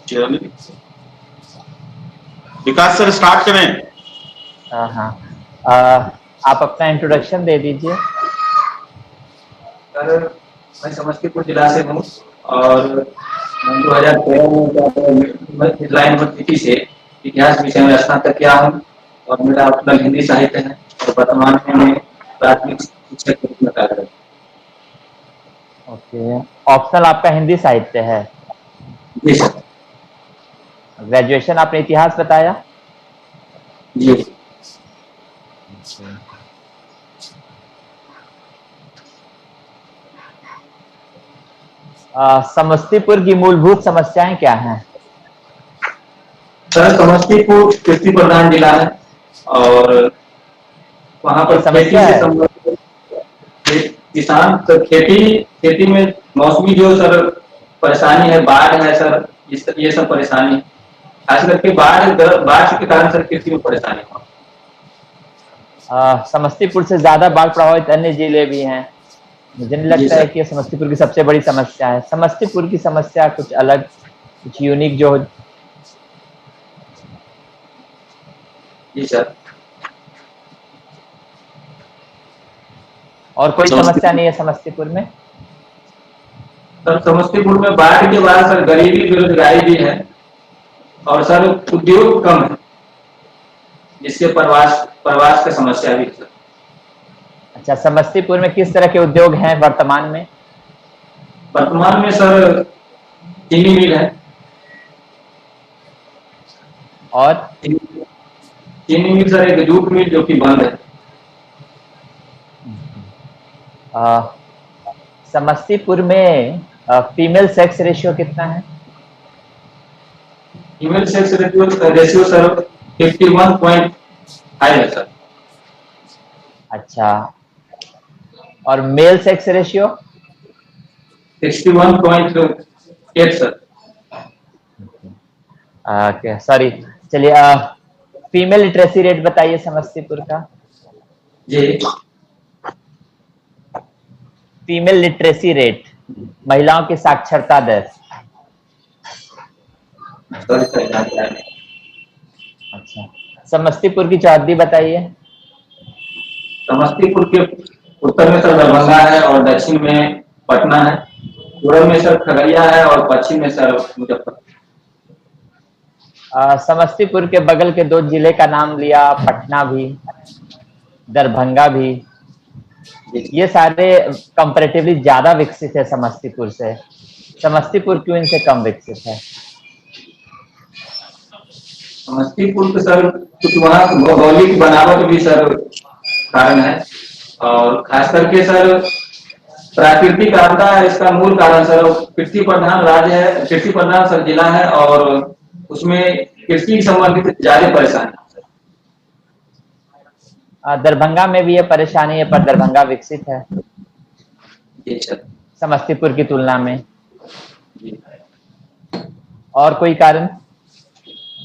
चलिए विकास sir start करें। हाँ आप अपना इंट्रोडक्शन दे दीजिए। सर मैं समस्तीपुर जिला से हूँ और 2013 में लाइन भर्ती से इतिहास विषय में स्नातक किया हूँ और मेरा अपना हिंदी साहित्य है और वर्तमान में मैं प्राथमिक शिक्षक के रूप में कार्यरत हूँ। ओके, ऑप्शनल आपका हिंदी साहित्य है। जी सर। ग्रेजुएशन आपने इतिहास बताया। जी समस्तीपुर की मूलभूत समस्याएं क्या हैं? सर, समस्तीपुर कृषि प्रधान जिला है और वहाँ ये पर खेती समस्या से है। संबंधित किसान तो खेती में मौसमी जो सर परेशानी है, बाढ़ है सर, ये सब परेशानी है। खास करके बाढ़ के कारण सर कृषि में परेशानी हो। समस्तीपुर से ज्यादा बाढ़ प्रभावित अन्य जिले भी हैं। मुझे नहीं जी लगता है सर। कि ये समस्तीपुर की सबसे बड़ी समस्या है। समस्तीपुर की समस्या कुछ अलग, कुछ यूनिक जो हो। जी सर। और कोई समस्या नहीं है समस्तीपुर में? सर समस्तीपुर में बाढ़ के बाद सर गरीबी बेरोजगारी भी है और सर उद्योग कम है, जिससे प्रवास प्रवास का समस्या भी है सर। अच्छा, समस्तीपुर में किस तरह के उद्योग हैं वर्तमान में? वर्तमान में सर चीनी मिल है और चीनी मिल सर, एक जूट मिल जो कि बंद है। समस्तीपुर में फीमेल सेक्स रेशियो कितना है? फीमेल सेक्स रेशियो सर 51.5 है सर। अच्छा, और male sex ratio? 61.8 sir. Sorry, चलिए फीमेल लिटरेसी रेट बताइए समस्तीपुर का। जी फीमेल लिटरेसी रेट, महिलाओं की साक्षरता दर। अच्छा, समस्तीपुर की चौहद्दी बताइए। समस्तीपुर के उत्तर में सर दरभंगा है और दक्षिण में पटना है, पूर्व में सर खगड़िया है और पश्चिम में सर मुजफ्फरपुर। समस्तीपुर के बगल के दो जिले का नाम लिया, पटना भी, दरभंगा भी। ये सारे कंपैरेटिवली ज्यादा विकसित है समस्तीपुर से। समस्तीपुर क्यों इनसे कम विकसित है? समस्तीपुर के सर कुछ वहाँ भौगोलिक बनावट भी सर कारण है और खास करके सर प्राकृतिक आपदा है इसका मूल कारण सर। कृषि प्रधान राज्य है, कृषि प्रधान सर जिला है और उसमें कृषि संबंधित ज्यादा परेशानी है। दरभंगा में भी ये परेशानी है, पर दरभंगा विकसित है जी सर। समस्तीपुर की तुलना में। जी और कोई कारण?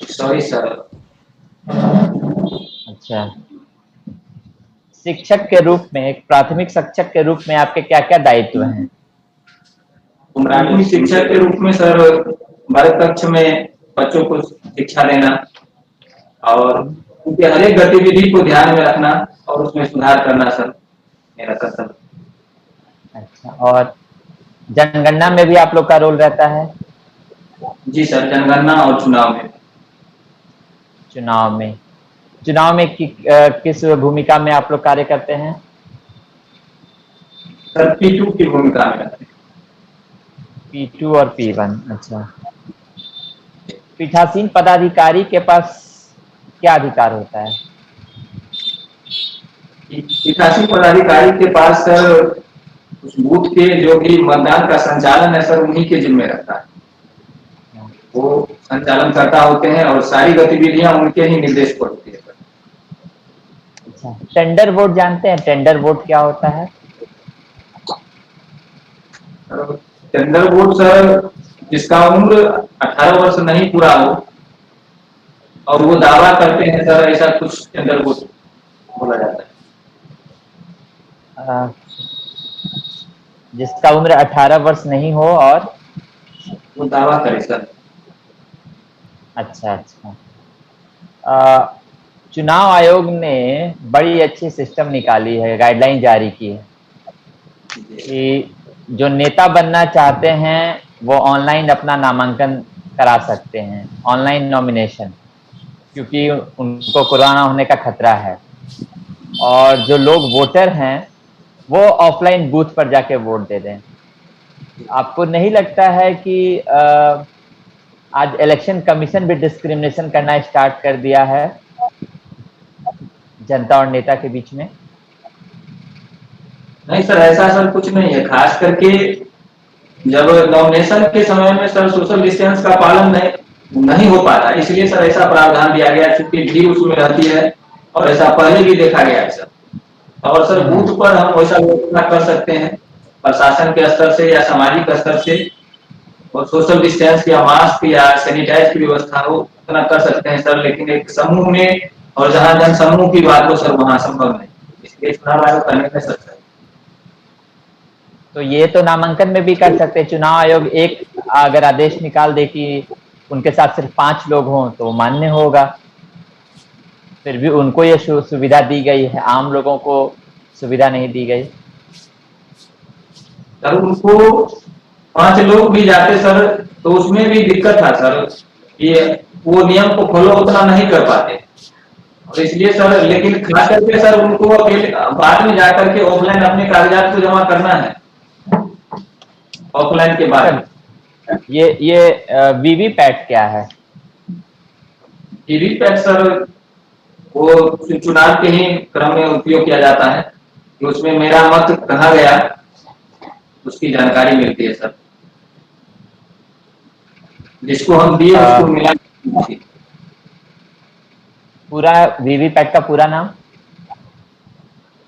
Sorry sir. अच्छा, शिक्षक के रूप में, एक प्राथमिक शिक्षक के रूप में आपके क्या क्या दायित्व हैं? प्राथमिक शिक्षक के रूप में सर वर्ग कक्ष में बच्चों को शिक्षा देना और उनके हर एक गतिविधि को ध्यान में रखना और उसमें सुधार करना सर मेरा कर्तव्य। अच्छा, और जनगणना में भी आप लोग का रोल रहता है? जी सर, जनगणना और चुनाव में। चुनाव में किस भूमिका में आप लोग कार्य करते हैं? सर P2 की भूमिका में करते हैं। P2 और P1। अच्छा, पीठासीन पदाधिकारी के पास क्या अधिकार होता है? पीठासीन पदाधिकारी के पास सर उस बूथ के जो भी मतदान का संचालन है सर उन्हीं के जिम्मे रहता है। वो संचालन करता होते हैं और सारी गतिविधियां उनके ही निर्देश पर होती है सर। अच्छा, टेंडर वोट जानते हैं? टेंडर वोट क्या होता है? टेंडर वोट सर जिसका उम्र 18 वर्ष नहीं पूरा हो और वो दावा करते हैं सर, ऐसा कुछ टेंडर वोट बोला जाता है। जिसका उम्र 18 वर्ष नहीं हो और वो दावा करे सर। अच्छा अच्छा। अ, चुनाव आयोग ने बड़ी अच्छी सिस्टम निकाली है, गाइडलाइन जारी की है कि जो नेता बनना चाहते हैं वो ऑनलाइन अपना नामांकन करा सकते हैं, ऑनलाइन नॉमिनेशन, क्योंकि उनको कोरोना होने का खतरा है। और जो लोग वोटर हैं वो ऑफलाइन बूथ पर जाके वोट दे दें। आपको नहीं लगता है कि आज इलेक्शन कमीशन भी डिस्क्रिमिनेशन करना स्टार्ट कर दिया है जनता और नेता के बीच में? नहीं सर, ऐसा सर कुछ नहीं है। खास करके जब नॉमिनेशन के समय में सर सोशल डिस्टेंस का पालन नहीं हो पाता, इसलिए सर ऐसा प्रावधान दिया गया, चूंकि भीड़ उसमें रहती है और ऐसा पहले भी देखा गया है सर। और सर बूथ पर हम वैसा व्यवस्था कर सकते हैं प्रशासन के स्तर से या सामाजिक स्तर से, और सोशल डिस्टेंस या मास्क या सैनिटाइज की व्यवस्था हो उतना कर सकते हैं सर। लेकिन एक समूह में और जहां जन समूह की बात हो सर वहां संभव नहीं, इसलिए चुनाव आयोग करने में सर। तो ये तो नामांकन में भी कर सकते हैं। चुनाव आयोग एक अगर आदेश निकाल दे कि उनके साथ सिर्फ 5 लोग हों तो मान्य होगा। फिर भी उनको ये सुविधा दी गई है, आम लोगों को सुविधा नहीं दी गई। सर उनको 5 लोग भी जाते सर तो उसमें भी दिक्कत था सर, ये वो नियम को फॉलो उतना नहीं कर पाते, और इसलिए सर, लेकिन खास करके सर उनको अकेले बाद में जाकर के ऑफलाइन अपने कागजात को जमा करना है, ऑफलाइन के बाद। ये वीवीपैट क्या है? वीवीपैट सर वो चुनाव के ही क्रम में उपयोग किया जाता है कि उसमें मेरा मत कहाँ गया उसकी जानकारी मिलती है सर, जिसको हम दिए उसको मिला। पूरा वीवीपैट का पूरा नाम?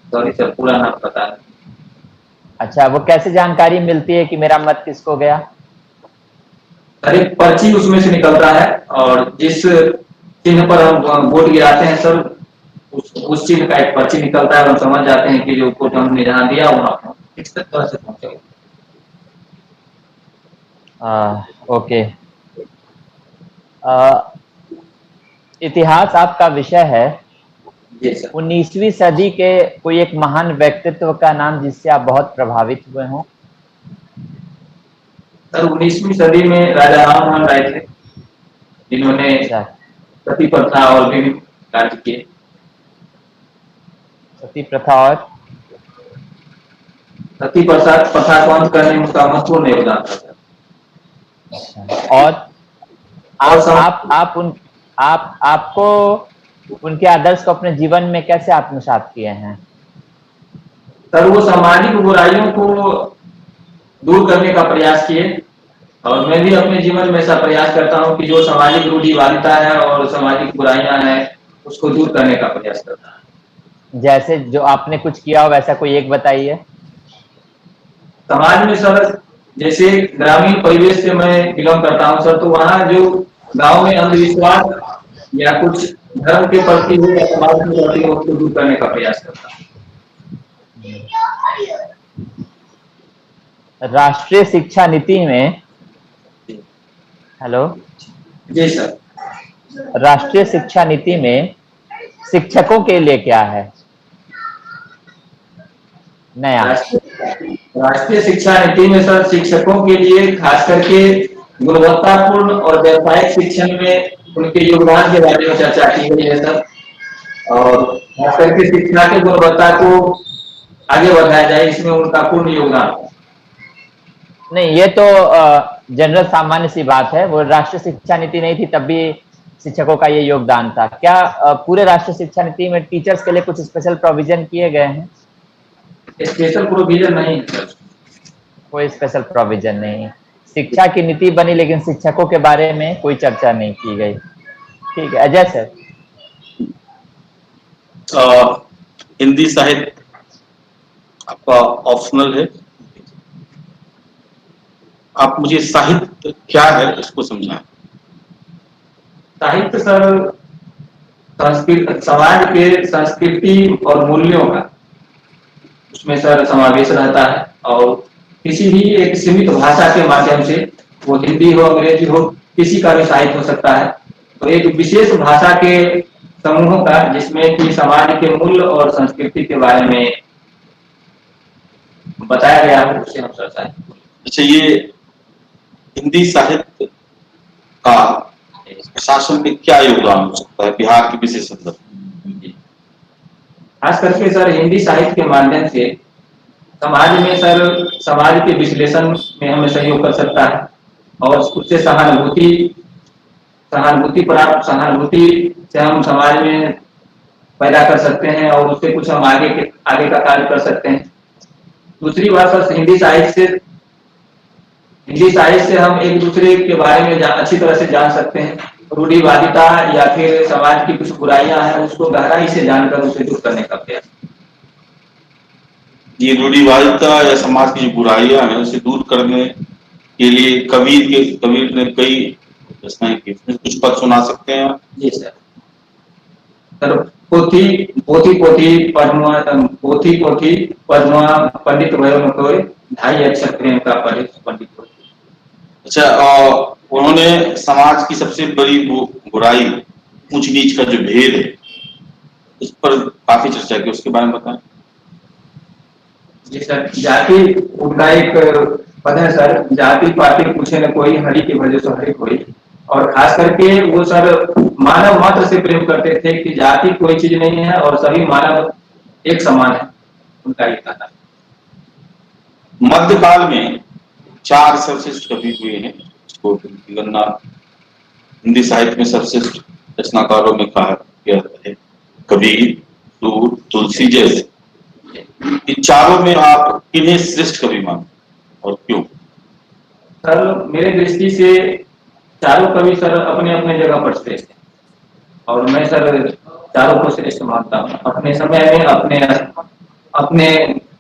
सॉरी सर, पूरा नाम पता है। अच्छा, वो कैसे जानकारी मिलती है कि मेरा मत किसको गया? सर एक पर्ची उसमें से निकलता है और जिस चिन्ह पर हम वोट गिराते हैं सर, उस चिन्ह का एक पर्ची निकलता है और हम समझ जाते हैं कि जो वोट हमने जहां दिया वहां किस तरह से पहुंचेगा। ओके। इतिहास आपका विषय है। 19वीं सदी के कोई एक महान व्यक्तित्व का नाम जिससे आप बहुत प्रभावित हुए हों? सर 19वीं सदी में राजा राम मोहन राय थे, जिन्होंने सती प्रथा और विभिन्न कार्य किए। सती प्रथा और सती प्रथा को अंत करने में उनका महत्वपूर्ण योगदान था। और आपको उनके आदर्श को अपने जीवन में कैसे आत्मसात किए हैं? सर वो सामाजिक बुराइयों को दूर करने का प्रयास किए, और मैं भी अपने जीवन में ऐसा प्रयास करता हूं कि जो सामाजिक रूढ़िवादिता है और सामाजिक बुराइयां हैं उसको दूर करने का प्रयास करता है। जैसे जो आपने कुछ किया हो वैसा कोई एक बताइए। समाज में सर, जैसे ग्रामीण परिवेश से मैं बिलोंग करता हूं सर, तो वहाँ जो गांव में अंधविश्वास या कुछ धर्म के प्रति हो या समाज के प्रति हो उसको दूर करने का प्रयास करता हूं। राष्ट्रीय शिक्षा नीति में, हेलो जी सर, राष्ट्रीय शिक्षा नीति में शिक्षकों के लिए क्या है नया? राष्ट्रीय शिक्षा नीति में सर शिक्षकों के लिए खास करके गुणवत्तापूर्ण और व्यावसायिक शिक्षण में उनके योगदान के बारे में चर्चा की गई है सर, और खास करके शिक्षा की गुणवत्ता को आगे बढ़ाया जाए, इसमें उनका पूर्ण योगदान। नहीं, ये तो जनरल सामान्य सी बात है। वो राष्ट्रीय शिक्षा नीति नहीं थी तब भी शिक्षकों का ये योगदान था। क्या पूरे राष्ट्रीय शिक्षा नीति में टीचर्स के लिए कुछ स्पेशल प्रोविजन किए गए हैं? स्पेशल प्रोविजन नहीं है, कोई स्पेशल प्रोविजन नहीं। शिक्षा की नीति बनी लेकिन शिक्षकों के बारे में कोई चर्चा नहीं की गई। ठीक है, अजय सर। हिंदी साहित्य आपका ऑप्शनल है, आप मुझे साहित्य क्या है इसको समझाएं। साहित्य सर समाज के संस्कृति और मूल्यों का उसमें सर समावेश रहता है, और किसी भी एक सीमित भाषा के माध्यम से, वो हिंदी हो अंग्रेजी हो, किसी का भी साहित्य हो सकता है, तो एक विशेष भाषा के समूहों का, जिसमें कि समाज के मूल्य और संस्कृति के बारे में बताया गया है, उससे हम चर्चा है। अच्छा, ये हिंदी साहित्य का प्रशासन में क्या योगदान हो सकता है बिहार के विशेष संदर्भ में? खास करके सर हिंदी साहित्य के माध्यम से समाज में सर समाज के विश्लेषण में हमें सहयोग कर सकता है और उससे सहानुभूति से हम समाज में पैदा कर सकते हैं और उससे कुछ हम आगे का कार्य कर सकते हैं। दूसरी बात सर, हिंदी साहित्य से हम एक दूसरे के बारे में अच्छी तरह से जान सकते हैं। रूढ़िवादिता या फिर समाज की कुछ बुराइयां हैं, उसको गहराई से जानकर उसे दूर करने का प्रयास। ये रूढ़िवादिता या समाज की जो बुराइयां हैं उसे दूर करने के लिए कबीर ने कई रचनाएं की, कुछ पद सुना सकते हैं? जी सर। पोथी पढ़नुआ पंडित भयो न कोय, ढाई अक्षर प्रेम का पढ़े पंडित होय। अच्छा, उन्होंने समाज की सबसे बड़ी बुराई, ऊंच नीच का जो भेद है, उस पर काफी चर्चा की, उसके बारे में बताएं। जी सर, जाति उनका एक पद है सर, जाति पाति पूछे न कोई, हरि के भजे सो हरि कोई। और खास करके वो सर मानव मात्र से प्रेम करते थे कि जाति कोई चीज नहीं है और सभी मानव एक समान है, उनका ये कहना। मध्यकाल में 4 सर्वश्रेष्ठ कवि हुए हैं, इसको गणना हिंदी साहित्य में सर्वश्रेष्ठ रचनाकारों में कहा गया है। कबीर, सूर, तुलसी जैसे। इन चारों में आप किन्हें श्रेष्ठ कवि मानते और क्यों? सर मेरे दृष्टि से चारों कवि सर अपने अपने जगह पर श्रेष्ठ हैं और मैं सर चारों को श्रेष्ठ मानता हूँ अपने समय में, अपने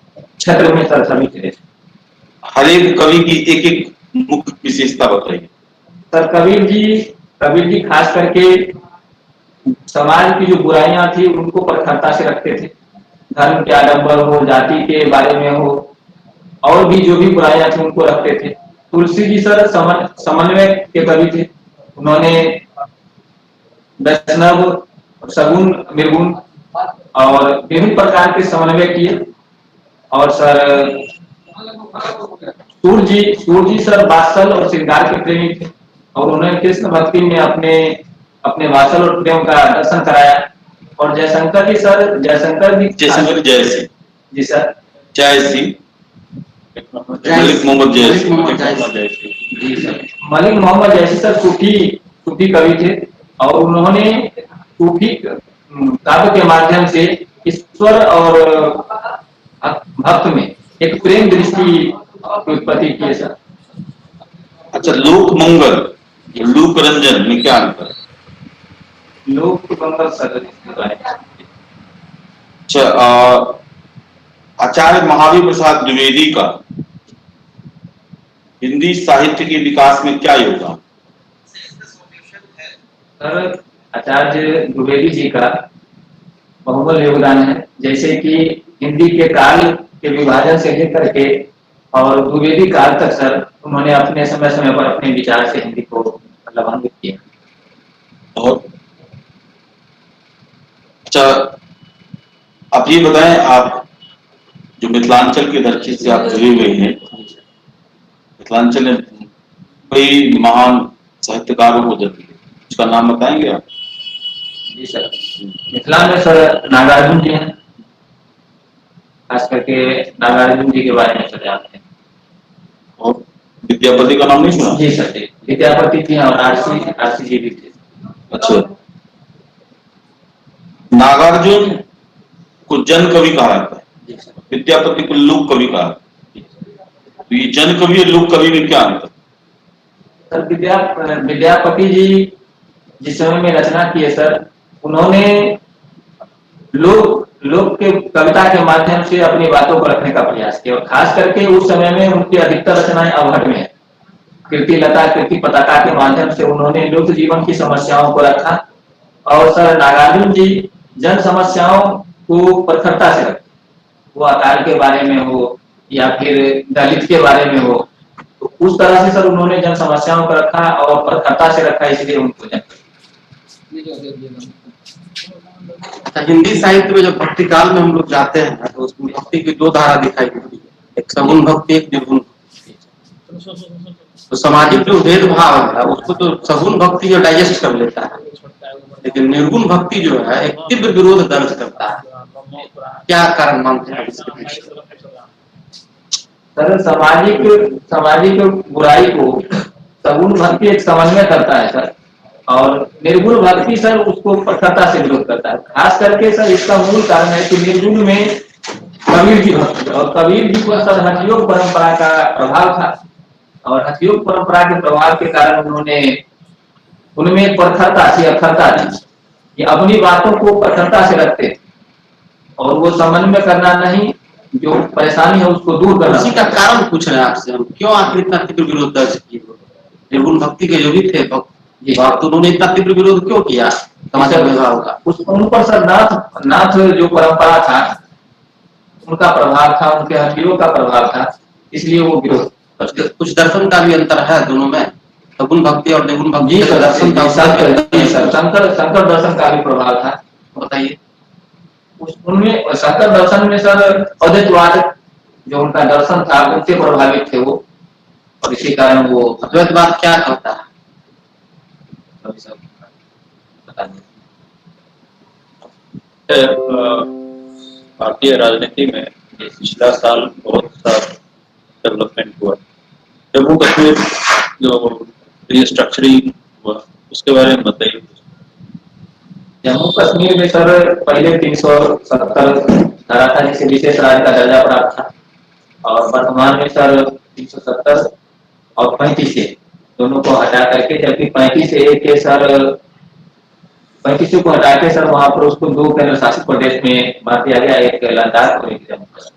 क्षेत्र में सर सभी श्रेष्ठ। हर एक कवि की एक एक मुख्य विशेषता बताइए। सर कबीर जी खास करके समाज की जो बुराइयां थी उनको प्रखरता से रखते थे। धर्म के आडंबर हो, जाति के बारे में हो, और भी जो भी बुराइयां थी उनको रखते थे। तुलसी जी सर समन्वय के कवि थे। उन्होंने वैष्णव, सगुन, निर्गुण और विभिन्न प्रकार के समन्वय किए। और सर सूर जी सर वात्सल और श्रृंगार के प्रेमी थे और उन्होंने कृष्ण भक्ति में अपने वात्सल और प्रेम का दर्शन कराया। और जयशंकर जी जी सर मलिक मोहम्मद जैसी सर सूफी कवि थे और उन्होंने सूफी काव्य के माध्यम से ईश्वर और भक्त में एक प्रेम दृष्टि उत्पत्ति की है सर। अच्छा, लोक मंगल, लोक रंजन में क्या अंतर? लोक मंगल सर, अच्छा, आचार्य महावीर प्रसाद द्विवेदी का हिंदी साहित्य के विकास में क्या योगदान? सर आचार्य द्विवेदी जी का बहुमूल्य योगदान है। जैसे कि हिंदी के काल के विभाजन से लेकर के और द्विवेदी काल तक सर उन्होंने अपने समय पर अपने विचार से हिंदी को लाभान्वित किया। और अच्छा, आप ये बताएं, आप जो मिथिलांचल की धरती से आप जुड़े हुए हैं, मिथिलांचल ने कई महान साहित्यकारों को जन्म दिया, उसका नाम बताएंगे आप? जी सर, मिथिला में सर नागार्जुन जी हैं। खास करके नागार्जुन जी के बारे में सर जानते हैं। और विद्यापति का नाम नहीं सुना? जी सर, विद्यापति जी और आरसी जी भी थे। अच्छा, नागार्जुन को जन कवि कहा जाता है, विद्यापति को लोक कवि कहा जाता है। तो ये जन कवि और लोक कवि में क्या अंतर? सर विद्यापति जी जिस समय में रचना की है सर, उन्होंने लोक के कविता के माध्यम से अपनी बातों को रखने का प्रयास किया और खास करके उस समय में उनकी अधिकतर रचनाएं अवहट में है। कीर्ति लता, कीर्ति पताका के माध्यम से उन्होंने लोक जीवन की समस्याओं को रखा। और सर नागार्जुन जी जन समस्याओं को प्रखरता से रखे, वो अकाल के बारे में हो या फिर दलित के बारे में हो, तो उस तरह से सर उन्होंने जन समस्याओं को रखा और प्रखरता से रखा, इसलिए उनको जन। हिंदी साहित्य में जब भक्ति काल में हम लोग जाते हैं तो उसमें भक्ति की दो धारा दिखाई देती है, एक सगुण भक्ति, एक निर्गुण भक्ति। तो सामाजिक जो भेदभाव है उसको तो सगुण भक्ति जो डाइजेस्ट कर लेता है, लेकिन निर्गुण भक्ति जो है एक तीव्र विरोध दर्ज करता है। क्या कारण मानते हैं इसके पीछे? सर सामाजिक बुराई को सगुण भक्ति एक समन्वय करता है सर, और निर्गुण भक्ति सर उसको कठोरता से विरोध करता है। खास करके सर इसका मूल कारण है कि निर्गुण में कबीर जी भक्ति, और कबीर जी को सर हठयोग परंपरा का प्रभाव था, और हठयोग परंपरा के प्रभाव के कारण उन्होंने उनमें एक प्रखरता थी, अखरता थी, ये अपनी बातों को कठोरता से रखते और वो समन्वय करना नहीं, जो परेशानी है उसको दूर करना। इसी का कारण पूछ रहे हैं आपसे हम, क्यों आखिर इतना तीव्र विरोध दर्ज किए? निर्गुण भक्ति के जो भी थे भक्त, उन्होंने इतना तीव्र विरोध क्यों किया समाज विभाग का? उन पर सर नाथ जो परंपरा था उनका प्रभाव था, उनके हठियों का प्रभाव था, इसलिए वो विरोध। कुछ दर्शन का भी अंतर है दोनों में, सगुण भक्ति और निर्गुण भक्ति का दर्शन का शंकर दर्शन का भी प्रभाव था। बताइए। उनमें शंकर दर्शन में सर अद्वैतवाद जो उनका दर्शन था उनसे प्रभावित थे वो, और इसी कारण वो अद्वैतवाद क्या कहता है? भारतीय राजनीति में पिछला साल बहुत सा डेवलपमेंट हुआ। जम्मू कश्मीर जो रिस्ट्रक्चरिंग हुआ उसके बारे में बताइए। जम्मू कश्मीर में सर पहले 370 धारा था जिसे विशेष राज्य का दर्जा प्राप्त था, और वर्तमान में सर 370 और 35 दोनों को हटा करके, जबकि 35 के सर 35 को हटा के सर वहां पर उसको 2 केंद्र शासित प्रदेश में बांट दिया गया, एक लद्दाख और एक जम्मू कश्मीर।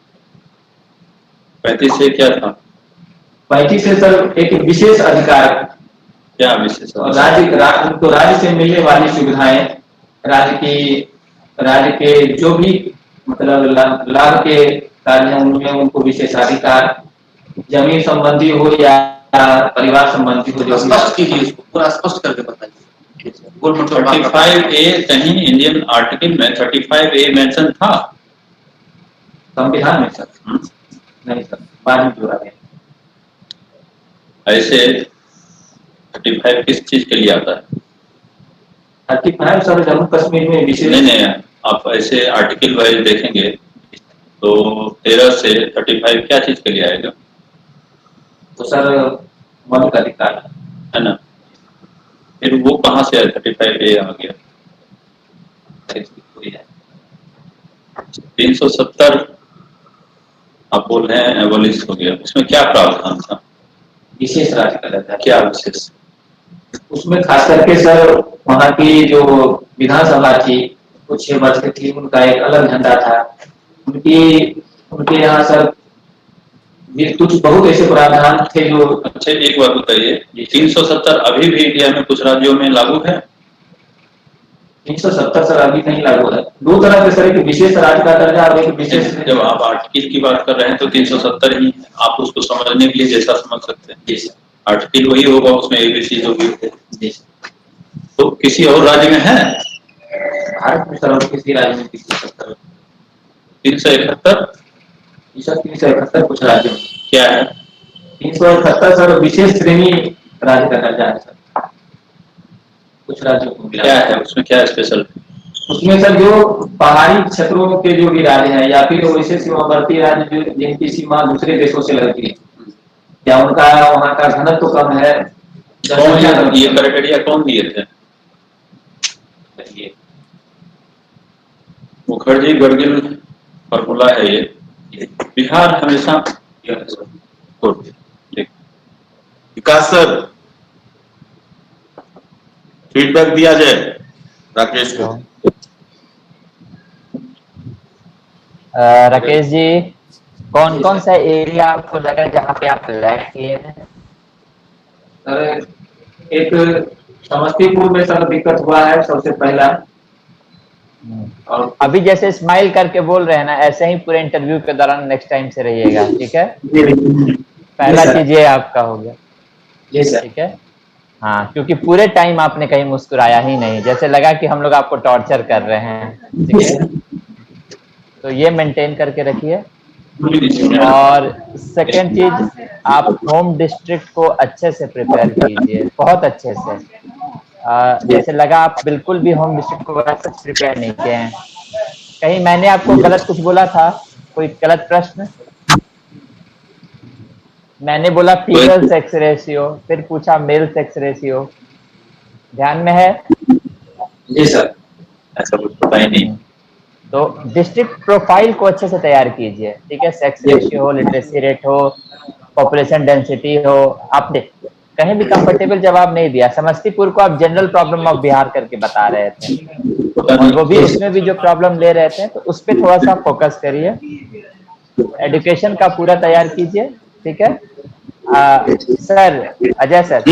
35 से क्या था? 35 से सर एक विशेष अधिकार, क्या विशेष? राज्य से मिलने वाली सुविधाएं, राज्य के जो भी मतलब लाभ के कार्य हैं उनमें उनको विशेषाधिकार, जमीन संबंधी हो या परिवार संबंधी हो। जो स्पष्ट कीजिए, इसको पूरा स्पष्ट करके बताइए। 35A कहीं इंडियन आर्टिकल में 35A मेंशन था संविधान में सर? नहीं सर, बाद में जोड़ा गया। ऐसे 35 किस चीज के लिए आता है? 35 सर जम्मू कश्मीर में विशेष नहीं, आप ऐसे आर्टिकल वाइज देखेंगे तो 13 से 35 क्या चीज के लिए आएगा? तो सर मौलिक अधिकार है ना, फिर वो कहाँ से आया? 35A आ गया। 370 आप बोल रहे हैं एबोलिश हो गया, उसमें क्या प्रावधान था? विशेष राज्य का दर्जा। क्या विशेष? उसमें खास करके सर वहाँ की जो विधानसभा थी कुछ 6 वर्ष की थी, उनका एक अलग झंडा था। उनके यहाँ सर कुछ बहुत ऐसे प्रावधान थे जो। अच्छा, एक बात बताइए, 370 अभी भी इंडिया में कुछ राज्यों में लागू है? 370 सर अभी नहीं लागू है। 2 तरह के सर, एक विशेष राज्य का दर्जा और एक विशेष। जब आप आर्टिकल की बात कर रहे हैं तो 370 ही, आप उसको समझने के लिए जैसा समझ सकते हैं। आर्टिकल वही होगा, उसमें ABC जो भी। तो किसी और राज्य में है? भारत में सर किसी राज्य में 371 371 कुछ राज्यों में। क्या है? 371 सर विशेष श्रेणी राज्य का दर्जा है सर, कुछ राज्यों को मिला। क्या है उसमें, क्या स्पेशल? उसमें सर जो पहाड़ी क्षेत्रों के जो भी राज्य हैं या फिर वैसे सीमावर्ती राज्य जो जिनकी सीमा दूसरे देशों से लगती है, या उनका वहाँ का घनत्व तो कम है। ये क्राइटेरिया कौन दिए थे? मुखर्जी गडगिल फॉर्मूला है ये। बिहार हमेशा विकास सर फीडबैक दिया जाए राकेश को। राकेश जी, कौन कौन सा एरिया आपको लगा जहाँ पे आप लैग किए हैं? सर एक समस्तीपुर में सर दिक्कत हुआ है सबसे पहला। और अभी जैसे स्माइल करके बोल रहे हैं ना, ऐसे ही पूरे इंटरव्यू के दौरान नेक्स्ट टाइम से रहिएगा, ठीक है? पहला चीज ये आपका हो गया, जी सर। ठीक है? हाँ, क्योंकि पूरे टाइम आपने कहीं मुस्कुराया ही नहीं, जैसे लगा कि हम लोग आपको टॉर्चर कर रहे हैं, ठीक है? तो ये मेंटेन करके रखिए। और सेकंड चीज, आप होम डिस्ट्रिक्ट को अच्छे से प्रिपेयर कीजिए, बहुत अच्छे से। जैसे लगा आप बिल्कुल भी होम डिस्ट्रिक्ट को वैसे प्रिपेयर नहीं किए हैं। कहीं मैंने आपको गलत कुछ बोला था, कोई गलत प्रश्न? मैंने बोला फीमेल सेक्स रेशियो, फिर पूछा मेल सेक्स रेशियो, ध्यान में है? जी सर। ऐसा कुछ पता ही नहीं। तो डिस्ट्रिक्ट प्रोफाइल को अच्छे से तैयार कीजिए, ठीक है? सेक्स रेशियो हो, लिटरेसी रेट हो, पॉपुलेशन डेंसिटी हो। आपने कहीं भी कंफर्टेबल जवाब नहीं दिया। समस्तीपुर को आप जनरल प्रॉब्लम ऑफ बिहार करके बता रहे थे, और वो भी उसमें भी जो प्रॉब्लम ले रहे थे, तो उस पर थोड़ा सा फोकस करिए। एजुकेशन का पूरा तैयार कीजिए, ठीक है? Sir, Ajay sir,